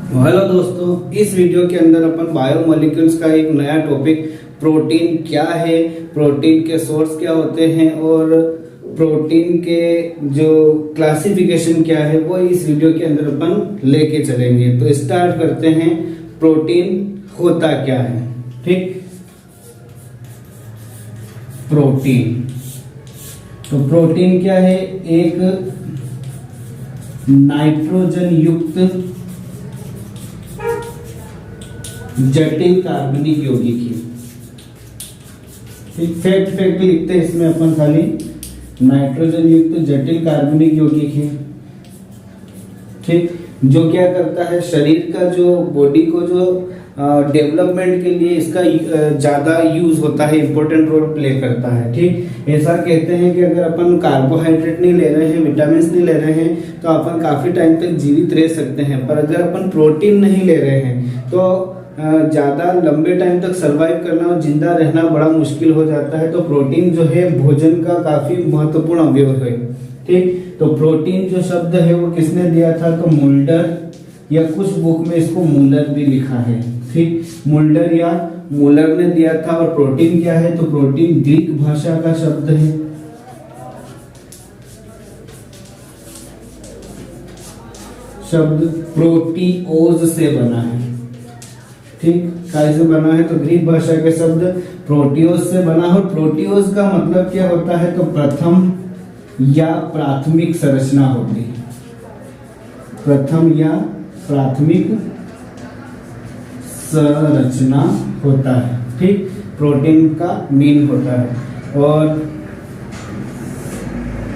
Hello दोस्तों, इस video के अंदर अपन बायोमोलिक्यूल्स का एक नया टॉपिक प्रोटीन क्या है, प्रोटीन के सोर्स क्या होते हैं और प्रोटीन के जो क्लासिफिकेशन क्या है वो इस वीडियो के अंदर अपन लेके चलेंगे। तो स्टार्ट करते हैं, प्रोटीन होता क्या है। ठीक, प्रोटीन तो प्रोटीन क्या है? एक नाइट्रोजन युक्त जटिल कार्बनिक यौगिक है। ठीक, फैक्ट लिखते हैं इसमें अपन खाली, नाइट्रोजन युक्त जटिल कार्बनिक यौगिक है। ठीक, जो क्या करता है, शरीर का जो बॉडी को जो डेवलपमेंट के लिए इसका ज्यादा यूज होता है, इंपॉर्टेंट रोल प्ले करता है। ठीक, ऐसा कहते हैं कि अगर अपन कार्बोहाइड्रेट नहीं ले रहे हैं, विटामिन नहीं ले रहे हैं तो अपन काफी टाइम तक जीवित रह सकते हैं, पर अगर अपन प्रोटीन नहीं ले रहे हैं तो ज्यादा लंबे टाइम तक सरवाइव करना और जिंदा रहना बड़ा मुश्किल हो जाता है। तो प्रोटीन जो है भोजन का काफी महत्वपूर्ण अवयव है। ठीक, तो प्रोटीन जो शब्द है वो किसने दिया था? तो मुल्डर, या कुछ बुक में इसको मूलर भी लिखा है। ठीक, मुल्डर या मूलर ने दिया था। और प्रोटीन क्या है? तो प्रोटीन ग्रीक भाषा का शब्द है। शब्द प्रोटीओज से बना है। ठीक, कैसे बना है? तो ग्रीक भाषा के शब्द प्रोटियोस से बना है। प्रोटियोस का मतलब क्या होता है? तो प्रथम या प्राथमिक संरचना होती है। प्रथम या प्राथमिक संरचना होता है। ठीक, प्रोटीन का मीन होता है। और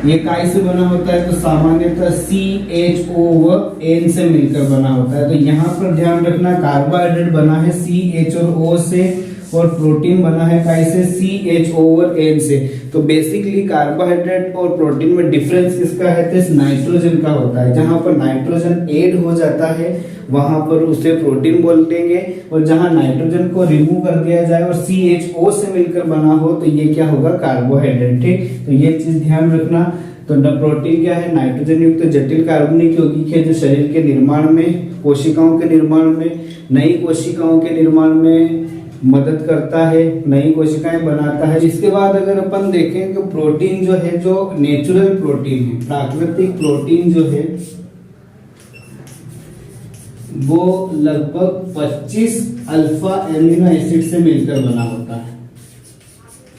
ये काय से बना होता है? तो सामान्यतः CHO व N से मिलकर बना होता है। तो यहाँ पर ध्यान रखना, कार्बोहाइड्रेट बना है CH और O से, और प्रोटीन बना है काय से? CHO और N से। तो बेसिकली कार्बोहाइड्रेट और प्रोटीन में डिफरेंस किसका है? तो नाइट्रोजन का होता है। जहां पर नाइट्रोजन ऐड हो जाता है वहां पर उसे प्रोटीन बोल देंगे, और जहां नाइट्रोजन को रिमूव कर दिया जाए और CHO से मिलकर बना हो तो ये क्या होगा? कार्बोहाइड्रेट। ठीक, तो ये चीज ध्यान रखना। तो प्रोटीन क्या है? नाइट्रोजन युक्त जटिल कार्बनिक यौगिक है जो शरीर के निर्माण में, कोशिकाओं के निर्माण में, नई कोशिकाओं के निर्माण में मदद करता है, नई कोशिकाएं बनाता है। इसके बाद अगर अपन देखें तो प्रोटीन जो है, जो नेचुरल प्रोटीन है, प्राकृतिक प्रोटीन जो है वो लगभग 25 अल्फा एमिनो एसिड से मिलकर बना होता है।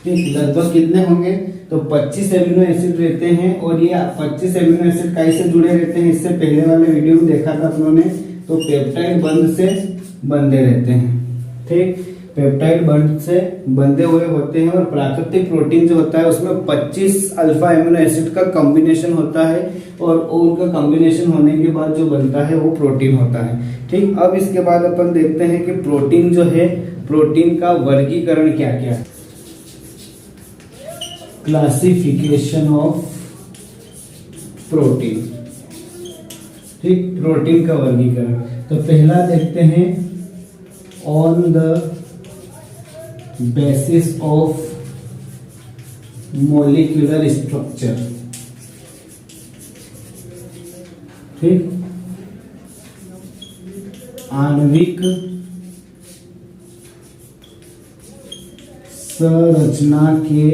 ठीक, लगभग कितने होंगे? तो 25 एमिनो एसिड रहते हैं। और ये 25 एमिनो एसिड कैसे जुड़े रहते हैं? इससे पहले वाले वीडियो में देखा था अपनों ने, तो पेप्टाइड बंध से बंधे रहते हैं। ठीक, पेप्टाइड बंध से बंधे हुए होते हैं। और प्राकृतिक प्रोटीन जो होता है उसमें 25 अल्फा एमिनो एसिड का कॉम्बिनेशन होता है, और उनका कॉम्बिनेशन होने के बाद जो बनता है वो प्रोटीन होता है। ठीक, अब इसके बाद अपन देखते हैं कि प्रोटीन जो है, प्रोटीन का वर्गीकरण क्या क्या है। Classification of protein. ठीक, प्रोटीन का वर्गीकरण। तो पहला देखते हैं, on the basis of molecular structure. ठीक, आणविक संरचना के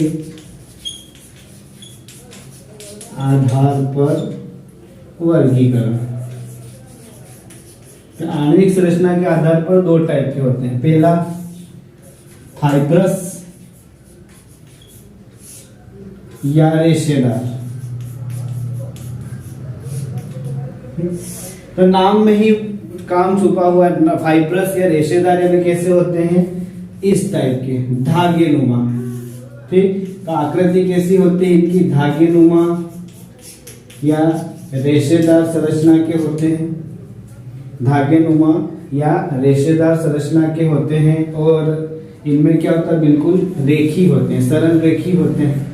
आधार पर वर्गीकरण। तो आणविक संरचना के आधार पर दो टाइप के होते हैं। पहला फाइब्रस या रेशेदार। तो नाम में ही काम छुपा हुआ है। फाइब्रस या रेशेदार यानी कैसे होते हैं? इस टाइप के, धागे नुमा। ठीक, तो आकृति कैसी होती है इनकी? धागे नुमा या रेशेदार संरचना के होते हैं। धागे नुमा या रेशेदार संरचना के होते हैं। और इनमें क्या होता है? बिल्कुल रेखी होते हैं, सरल रेखी होते हैं।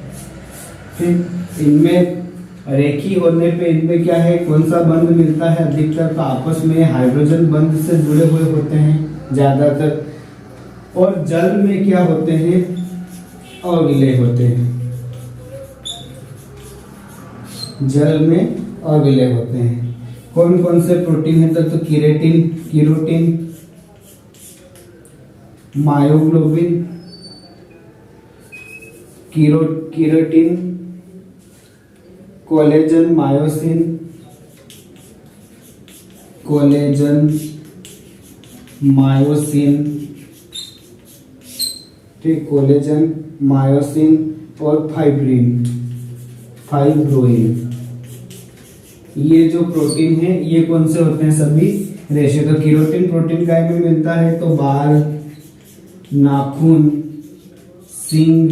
ठीक, इनमें रेखी होने पे इनमें क्या है? कौन सा बंध मिलता है? अधिकतर तो आपस में हाइड्रोजन बंध से जुड़े हुए होते हैं ज्यादातर। और जल में क्या होते हैं? अविलय होते हैं। जल में अविलय होते हैं। कौन कौन से प्रोटीन है तो कीरोटिन, मायोग्लोबिन, कीरोटिन, कोलेजन, मायोसिन, ठीक, कोलेजन, मायोसिन और फाइब्रोइन। ये जो प्रोटीन है ये कौन से होते हैं? सभी रेशे। तो कीरोटिन प्रोटीन काय में मिलता है? तो बाल, नाखून, सींग,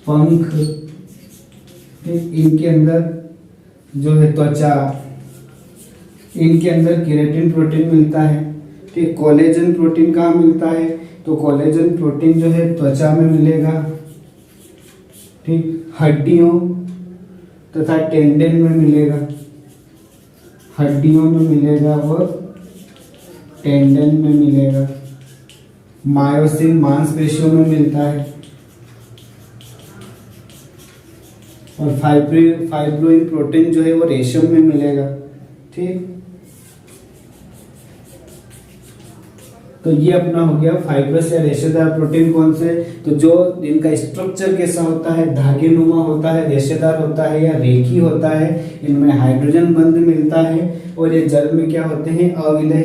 पंख, इनके अंदर जो है त्वचा, इनके अंदर केराटिन प्रोटीन मिलता है। ठीक, कोलेजन प्रोटीन कहाँ मिलता है? तो कोलेजन प्रोटीन जो है त्वचा में मिलेगा। ठीक, हड्डियों तथा टेंडन में मिलेगा, हड्डियों में मिलेगा और टेंडन में मिलेगा। मायोसिन मांसपेशियों में मिलता है और फाइब्रोइन प्रोटीन जो है वो रेशम में मिलेगा। ठीक, तो ये अपना हो गया फाइब्रस या रेशेदार प्रोटीन। कौन से? तो जो इनका स्ट्रक्चर कैसा होता है? धागे नुमा होता है, रेशेदार होता है या रेखी होता है। इनमें हाइड्रोजन बंध मिलता है और ये जल में क्या होते हैं? अविलय।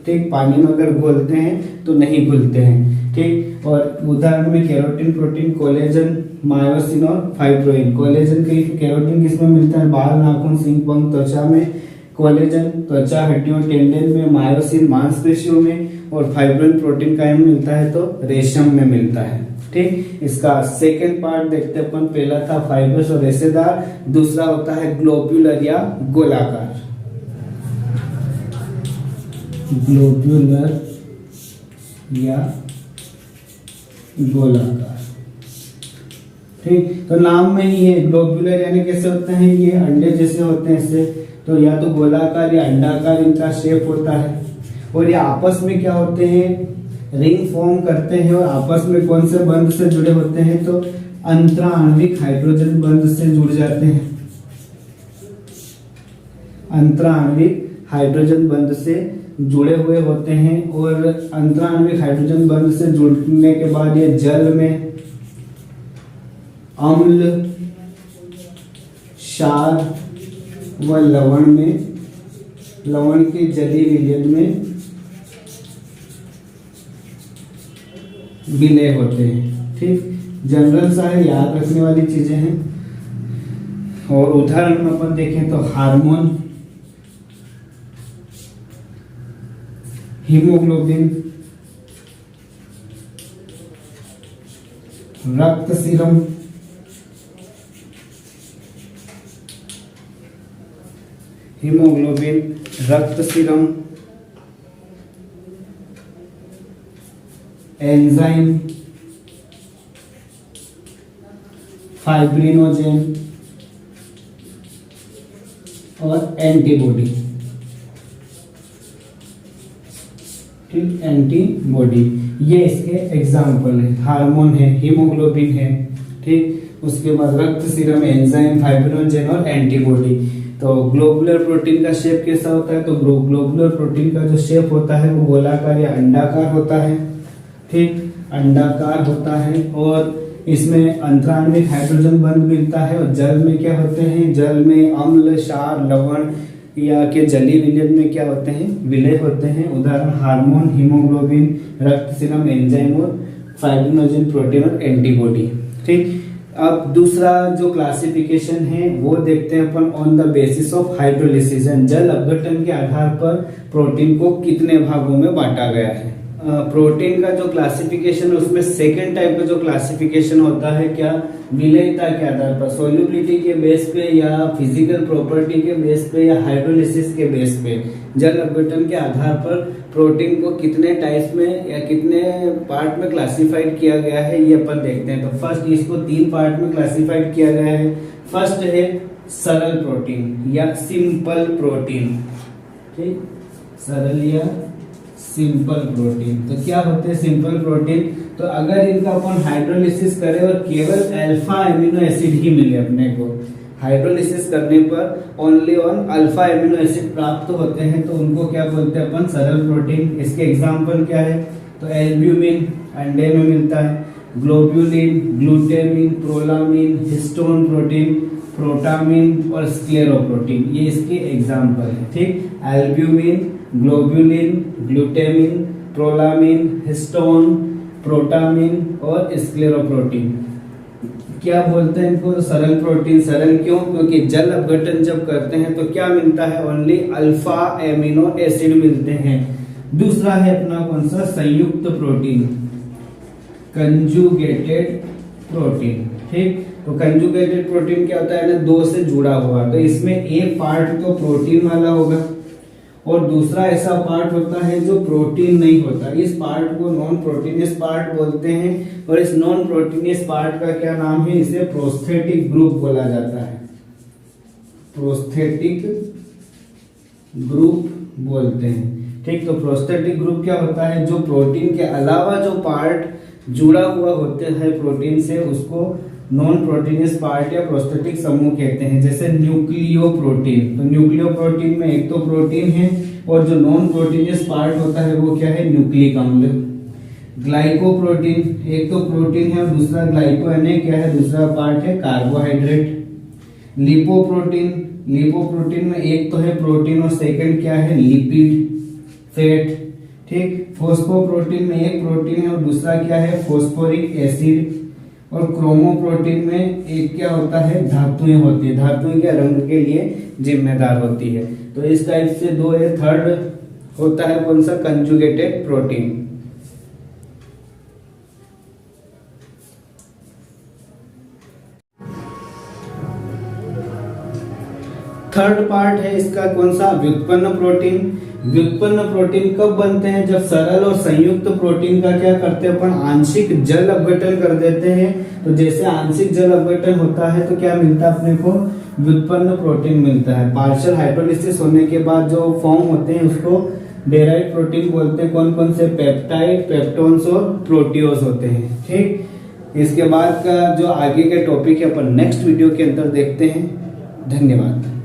ठीक, पानी में अगर घोलते हैं तो नहीं घुलते हैं। ठीक, और उदाहरण में केरोटिन प्रोटीन, कोलेजन, मायोसिन और फाइब्रोइन। कोलेजन केरोटिन किसमें मिलता है? बाल, नाखून, सींग, पंख, त्वचा में। कोलेजन त्वचा, हड्डियों, टेंडन में। मायोसिन मांसपेशियों में। और फाइब्रोइन प्रोटीन का मिलता है तो रेशम में मिलता है। ठीक, इसका सेकेंड पार्ट देखते अपन। पहला था फाइब्रस और रेशेदार, दूसरा होता है ग्लोब्यूलर या गोलाकार। ग्लोब्यूलर या गोलाकार। ठीक, तो नाम में ही है ग्लोब्यूलर यानी कैसे होते हैं? ये अंडे जैसे होते हैं इससे। तो या तो गोलाकार या अंडाकार इनका शेप होता है और ये आपस में क्या होते हैं? रिंग फॉर्म करते हैं। और आपस में कौन से बंध से जुड़े होते हैं? तो अंतराण्विक हाइड्रोजन बंध से जुड़ जाते हैं। अंतराण्विक हाइड्रोजन बंध से जुड़े हुए होते हैं और अंतराण्विक हाइड्रोजन बंध से जुड़ने के बाद ये जल में अम्ल, क्षार व लवण में, लवण के जलीय विलयन में विलय होते हैं। ठीक, जनरल सा है, याद रखने वाली चीजें हैं। और उदाहरण में अपन देखें तो हार्मोन, हीमोग्लोबिन, रक्त सीरम, हीमोग्लोबिन, रक्त सीरम, एंजाइम, फाइब्रिनोजेन और एंटीबॉडी। ठीक, एंटीबॉडी ये इसके एग्जाम्पल है। हार्मोन है, हीमोग्लोबिन है। ठीक, उसके बाद रक्त सीरम, एंजाइम, फाइब्रिनोजेन और एंटीबॉडी। तो ग्लोबुलर प्रोटीन का शेप कैसा होता है? तो ग्लोबुलर प्रोटीन का जो शेप होता है वो गोलाकार या अंडाकार होता है। ठीक, अंडाकार होता है और इसमें अंतराण्विक हाइड्रोजन बंध मिलता है। और जल में क्या होते हैं? जल में अम्ल, क्षार, लवण या के जलीय विलयन में क्या होते हैं? विलय होते हैं। उदाहरण हार्मोन, हीमोग्लोबिन, रक्त सीरम, एंजाइम और फाइब्रिनोजेन प्रोटीन और एंटीबॉडी। ठीक, अब दूसरा जो क्लासिफिकेशन है वो देखते हैं अपन on the basis of hydrolysis. जल अपघटन के आधार पर प्रोटीन को कितने भागों में बांटा गया है। प्रोटीन का जो क्लासिफिकेशन है उसमें सेकेंड टाइप का जो क्लासिफिकेशन होता है क्या? विलयता के आधार पर, सोल्यूबिलिटी के बेस पे या फिजिकल प्रॉपर्टी के बेस पे या हाइड्रोलिसिस के बेस पे। जल अपघटन के आधार पर प्रोटीन को कितने टाइप्स में या कितने पार्ट में क्लासिफाइड किया गया है ये अपन देखते हैं। तो फर्स्ट इसको 3 पार्ट में क्लासिफाइड किया गया है। फर्स्ट है सरल प्रोटीन या सिंपल प्रोटीन। ठीक, सरल या सिंपल प्रोटीन। तो क्या होते हैं सिंपल प्रोटीन? तो अगर इनका अपन हाइड्रोलिसिस करें और केवल अल्फा एमिनो एसिड ही मिले अपने को, हाइड्रोलिसिस करने पर only on alpha amino acid प्राप्त होते हैं, तो उनको क्या बोलते हैं अपन, सरल प्रोटीन। इसके एग्जाम्पल क्या है, तो एल्ब्यूमिन अंडे में मिलता है, ग्लोब्यूलिन, ग्लूटेमिन, प्रोलामिन, हिस्टोन प्रोटीन, प्रोटामिन और स्क्लेरोप्रोटीन, ये इसके एग्जाम्पल है। ठीक, एल्ब्यूमिन, ग्लोब्यूलिन, ग्लूटेमिन, प्रोलामिन, हिस्टोन, प्रोटामिन और स्क्लेरोप्रोटीन। क्या बोलते हैं इनको, सरल प्रोटीन। सरल क्यों, क्योंकि जल अपघटन जब करते हैं तो क्या मिलता है, ओनली अल्फा एमिनो एसिड मिलते हैं। दूसरा है अपना कौन सा, संयुक्त प्रोटीन, कंजुगेटेड प्रोटीन। ठीक, तो कंजुगेटेड प्रोटीन क्या होता है ना, दो से जुड़ा हुआ, तो इसमें एक पार्ट तो प्रोटीन वाला होगा और दूसरा ऐसा पार्ट होता है जो प्रोटीन नहीं होता। इस पार्ट को नॉन प्रोटीनियस पार्ट बोलते हैं और इस नॉन प्रोटीनियस पार्ट का क्या नाम है, इसे प्रोस्थेटिक ग्रुप बोला जाता है, प्रोस्थेटिक ग्रुप बोलते हैं। ठीक, तो प्रोस्थेटिक ग्रुप क्या होता है, जो प्रोटीन के अलावा जो पार्ट जुड़ा हुआ होते हैं प्रोटीन से, उसको नॉन प्रोटीनियस पार्ट या प्रोस्थेटिक समूह कहते हैं। जैसे न्यूक्लियो प्रोटीन, तो न्यूक्लियो प्रोटीन में एक तो प्रोटीन है और जो नॉन प्रोटीनियस पार्ट होता है वो क्या है, न्यूक्लिक अम्ल। ग्लाइकोप्रोटीन, एक तो प्रोटीन है और दूसरा ग्लाइको यानी क्या है, दूसरा पार्ट है कार्बोहाइड्रेट। लिपोप्रोटीन, लिपोप्रोटीन में एक तो है प्रोटीन और सेकंड क्या है, लिपिड, फैट। ठीक, फॉस्फोप्रोटीन में एक प्रोटीन है और दूसरा क्या है, फॉस्फोरिक एसिड। और क्रोमोप्रोटीन में एक क्या होता है, धातुएं होती है, धातुएं के रंग के लिए जिम्मेदार होती है। तो इस टाइप से दो है। थर्ड होता है कौन सा, कंजुगेटेड प्रोटीन। थर्ड पार्ट है इसका कौन सा, व्युत्पन्न प्रोटीन। व्युत्पन्न प्रोटीन कब बनते हैं, जब सरल और संयुक्त प्रोटीन का क्या करते हैं अपन, आंशिक जल अपघटन कर देते हैं। तो जैसे आंशिक जल अपघटन होता है तो क्या मिलता है अपने को, व्युत्पन्न प्रोटीन मिलता है। पार्शियल हाइड्रोलिसिस होने के बाद जो फॉर्म होते हैं उसको डेराइव्ड प्रोटीन बोलते हैं। कौन कौन से, पेप्टाइड, पेप्टोन्स और प्रोटियोज होते हैं। ठीक, इसके बाद का जो आगे के टॉपिक है अपन नेक्स्ट वीडियो के अंदर देखते हैं। धन्यवाद।